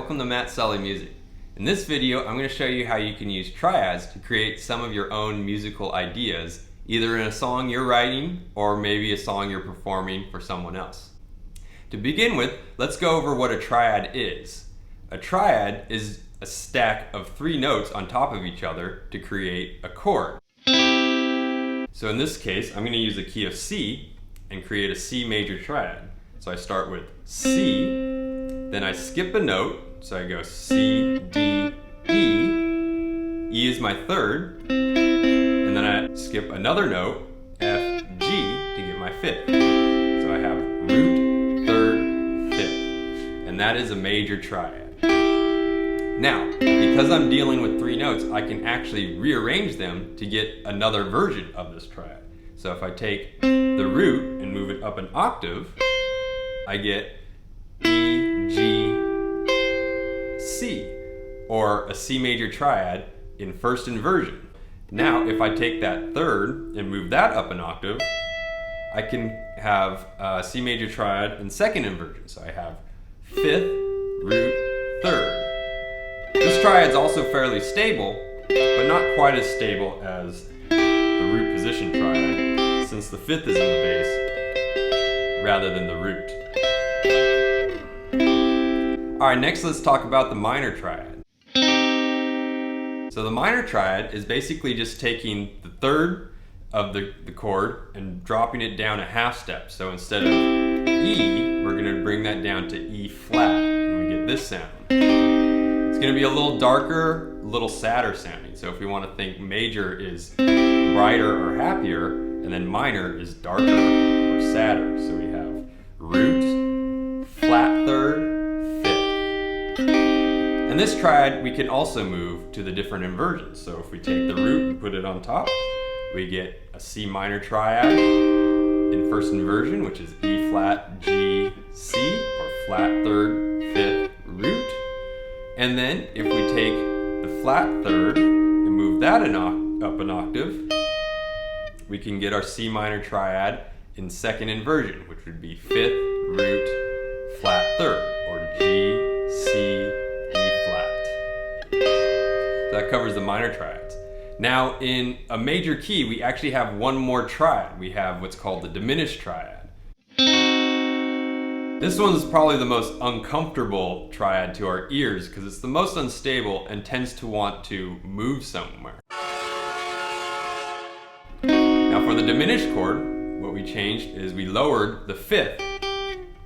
welcome to Matt Sully Music. In this video, I'm going to show you how you can use triads to create some of your own musical ideas, either in a song you're writing or maybe a song you're performing for someone else. To begin with, let's go over what a triad is. A triad is a stack of 3 notes on top of each other to create a chord. So in this case, I'm going to use the key of C and create a C major triad. So I start with C, then I skip a note, so I go C, D, E. E is my third, and then I skip another note, F, G, to get my fifth. So I have root, third, fifth, and that is a major triad. Now, because I'm dealing with 3 notes, I can actually rearrange them to get another version of this triad. So if I take the root and move it up an octave, I get E, G, C, or a C major triad in first inversion. Now, if I take that third and move that up an octave, I can have a C major triad in second inversion. So I have fifth, root, third. This triad is also fairly stable, but not quite as stable as the root position triad, since the fifth is in the bass rather than the root. Alright, next let's talk about the minor triad. So the minor triad is basically just taking the third of the chord and dropping it down a half step. So instead of E, we're going to bring that down to E flat, and we get this sound. It's going to be a little darker, a little sadder sounding. So if we want to think major is brighter or happier, and then minor is darker or sadder. So we have root, flat third, and this triad we can also move to the different inversions. So if we take the root and put it on top, we get a C minor triad in first inversion, which is E flat, G, C, or flat third, fifth, root. And then if we take the flat third and move that up an octave, we can get our C minor triad in second inversion, which would be fifth, root, flat third, or G, C, that covers the minor triads. Now in a major key, we actually have one more triad. We have what's called the Diminished Triad. This one's probably the most uncomfortable triad to our ears because it's the most unstable and tends to want to move somewhere. Now for the diminished chord, what we changed is we lowered the fifth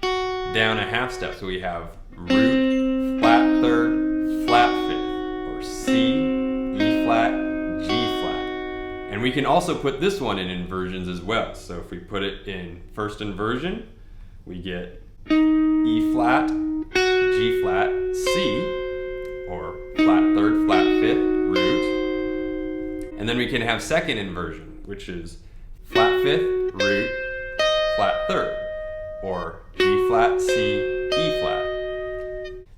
down a half step. So we have root, flat third, flat fifth, or C, E flat, G flat. And we can also put this one in inversions as well. So if we put it in first inversion, we get E flat, G flat, C, or flat third, flat fifth, root. And then we can have second inversion, which is flat fifth, root, flat third, or G flat, C, E flat.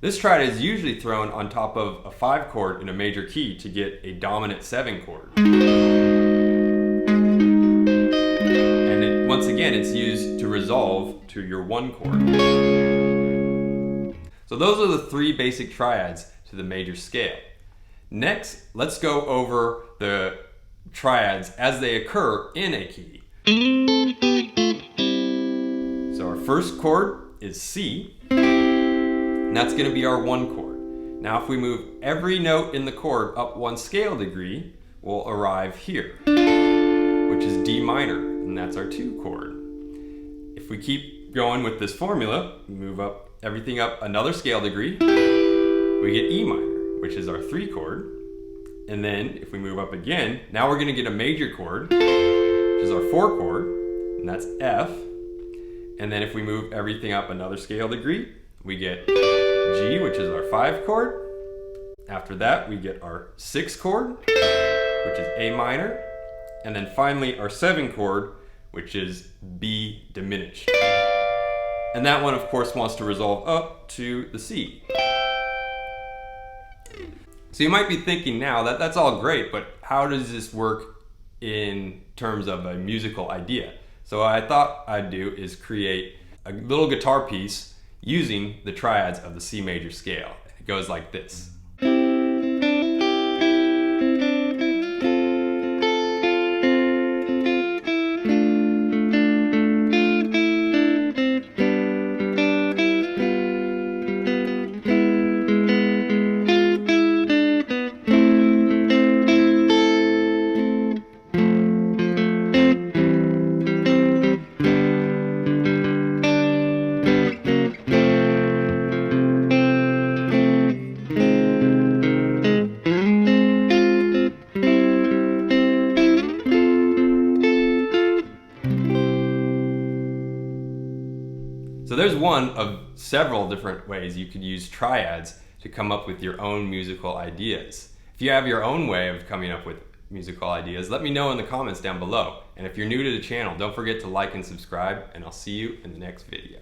This triad is usually thrown on top of a 5 chord in a major key to get a dominant 7 chord. And once again, it's used to resolve to your 1 chord. So those are the 3 basic triads to the major scale. Next, let's go over the triads as they occur in a key. So our first chord is C. And that's going to be our 1 chord. Now if we move every note in the chord up 1 scale degree, we'll arrive here, which is D minor, and that's our 2 chord. If we keep going with this formula, we move everything up another scale degree, we get E minor, which is our 3 chord. And then if we move up again, now we're going to get a major chord, which is our 4 chord, and that's F. And then if we move everything up another scale degree, we get G, which is our 5 chord. After that, we get our 6 chord, which is A minor. And then finally, our 7 chord, which is B diminished. And that one, of course, wants to resolve up to the C. So you might be thinking now that that's all great, but how does this work in terms of a musical idea? So what I thought I'd do is create a little guitar piece using the triads of the C major scale. It goes like this. So there's one of several different ways you could use triads to come up with your own musical ideas. If you have your own way of coming up with musical ideas, let me know in the comments down below. And if you're new to the channel, don't forget to like and subscribe, and I'll see you in the next video.